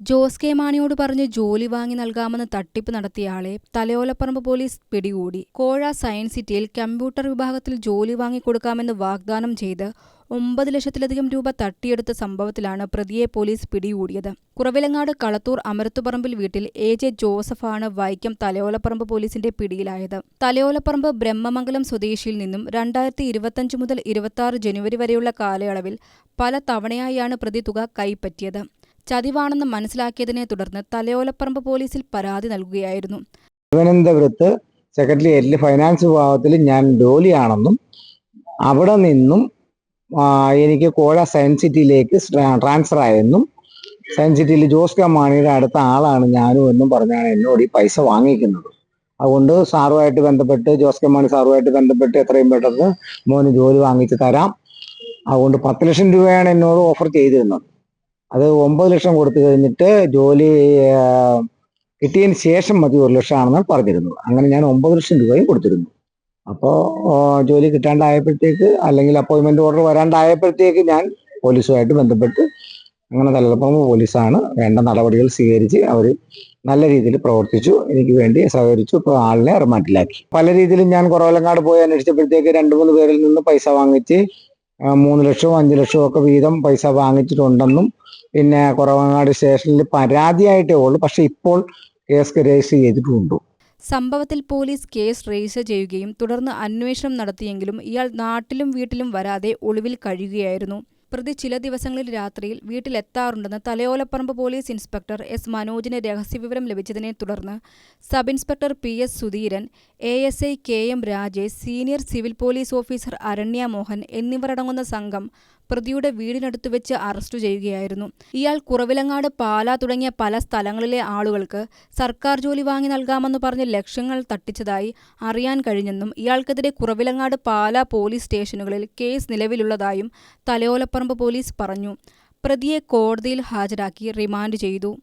Jose K മാണിയോട് പറഞ്ഞ് ജോലി വാങ്ങി നൽകാമെന്ന് തട്ടിപ്പ് നടത്തിയയാളെ തലയോലപ്പറമ്പ് പോലീസ് പിടികൂടി. കോഴ സയൻസ് സിറ്റിയിൽ കമ്പ്യൂട്ടർ വിഭാഗത്തിൽ ജോലി വാങ്ങിക്കൊടുക്കാമെന്ന് വാഗ്ദാനം ചെയ്ത് 9 ലക്ഷത്തിലധികം രൂപ തട്ടിയെടുത്ത സംഭവത്തിലാണ് പ്രതിയെ പോലീസ് പിടികൂടിയത്. കുറവിലങ്ങാട് കളത്തൂർ അമരത്തുപറമ്പിൽ വീട്ടിൽ എ.ജെ. ജോസഫാണ് വൈക്കം തലയോലപ്പറമ്പ് പോലീസിന്റെ പിടിയിലായത്. തലയോലപ്പറമ്പ് ബ്രഹ്മമംഗലം സ്വദേശിയിൽ നിന്നും 2025 മുതൽ 26 ജനുവരി വരെയുള്ള കാലയളവിൽ പല തവണയായാണ് പ്രതി തുക കൈപ്പറ്റിയത്. ചതിവാണെന്ന് മനസ്സിലാക്കിയതിനെ തുടർന്ന് തലയോലപ്പറമ്പ് പോലീസിൽ പരാതി നൽകുകയായിരുന്നു. തിരുവനന്തപുരത്ത് സെക്രട്ടേറിയറ്റിൽ ഫൈനാൻസ് വിഭാഗത്തിൽ ഞാൻ ജോലിയാണെന്നും അവിടെ നിന്നും എനിക്ക് കോഴ സയൻസ് സിറ്റിയിലേക്ക് ട്രാൻസ്ഫർ ആയെന്നും സയൻസ് സിറ്റിയിൽ ജോസ് കെ മാണിയുടെ അടുത്ത ആളാണ് ഞാനും എന്നും പറഞ്ഞാണ് എന്നോട് ഈ പൈസ വാങ്ങിക്കുന്നത്. അതുകൊണ്ട് സാറുമായിട്ട് ബന്ധപ്പെട്ട് ജോസ് കെ മാണി സാറുമായിട്ട് ബന്ധപ്പെട്ട് എത്രയും പെട്ടെന്ന് മോന് ജോലി വാങ്ങിച്ച് തരാം. അതുകൊണ്ട് 10 ലക്ഷം രൂപയാണ് എന്നോട് ഓഫർ ചെയ്തിരുന്നത്. അത് 9 ലക്ഷം കൊടുത്തു കഴിഞ്ഞിട്ട് ജോലി കിട്ടിയതിന് ശേഷം മതി 1 ലക്ഷമാണെന്നാണ് പറഞ്ഞിരുന്നത്. അങ്ങനെ ഞാൻ 9 ലക്ഷം രൂപയും കൊടുത്തിരുന്നു. അപ്പോൾ ജോലി കിട്ടാണ്ടായപ്പോഴത്തേക്ക് അല്ലെങ്കിൽ അപ്പോയിൻമെന്റ് ഓർഡർ വരാണ്ടായപ്പോഴത്തേക്ക് ഞാൻ പോലീസുമായിട്ട് ബന്ധപ്പെട്ട് അങ്ങനെ തലയോലപ്പറമ്പ് പോലീസാണ് വേണ്ട നടപടികൾ സ്വീകരിച്ച് അവർ നല്ല രീതിയിൽ പ്രവർത്തിച്ചു, എനിക്ക് വേണ്ടി സഹകരിച്ചു. ഇപ്പോൾ ആളിനെ റിമാൻഡിലാക്കി. പല രീതിയിലും ഞാൻ കുറവലങ്ങാട് പോയി അന്വേഷിച്ചപ്പോഴത്തേക്ക് 2-3 പേരിൽ നിന്ന് പൈസ വാങ്ങിച്ച് 3 ലക്ഷവും 5 ലക്ഷവും ഒക്കെ വീതം പൈസ വാങ്ങിച്ചിട്ടുണ്ടെന്നും പിന്നെ കുറവങ്ങാട് സ്റ്റേഷനിൽ പരാതിയായിട്ടേ ഉള്ളൂ, പക്ഷെ ഇപ്പോൾ കേസ് രജിസ്റ്റർ ചെയ്തിട്ടുമുണ്ട്. സംഭവത്തിൽ പോലീസ് കേസ് രജിസ്റ്റർ ചെയ്യുകയും തുടർന്ന് അന്വേഷണം നടത്തിയെങ്കിലും ഇയാൾ നാട്ടിലും വീട്ടിലും വരാതെ ഒളിവിൽ കഴിയുകയായിരുന്നു. പ്രതി ചില ദിവസങ്ങളിൽ രാത്രിയിൽ വീട്ടിലെത്താറുണ്ടെന്ന് തലയോലപ്പറമ്പ് പോലീസ് ഇൻസ്പെക്ടർ എസ് മനോജിന് രഹസ്യവിവരം ലഭിച്ചതിനെ തുടർന്ന് sub inspector P S. Sudheeran, A S I. K M. Rajesh, senior civil police officer Aranya Mohan എന്നിവരടങ്ങുന്ന സംഘം പ്രതിയുടെ വീടിനടുത്ത് വെച്ച് അറസ്റ്റ് ചെയ്യുകയായിരുന്നു. ഇയാൾ കുറവിലങ്ങാട്, പാലാ തുടങ്ങിയ പല സ്ഥലങ്ങളിലെ ആളുകൾക്ക് സർക്കാർ ജോലി വാങ്ങി നൽകാമെന്ന് പറഞ്ഞ് ലക്ഷങ്ങൾ തട്ടിച്ചതായി അറിയാൻ കഴിഞ്ഞെന്നും ഇയാൾക്കെതിരെ കുറവിലങ്ങാട്, പാലാ പോലീസ് സ്റ്റേഷനുകളിൽ കേസ് നിലവിലുള്ളതായും തലയോലപ്പറമ്പ് പോലീസ് പറഞ്ഞു. പ്രതിയെ കോടതിയിൽ ഹാജരാക്കി റിമാൻഡ് ചെയ്തു.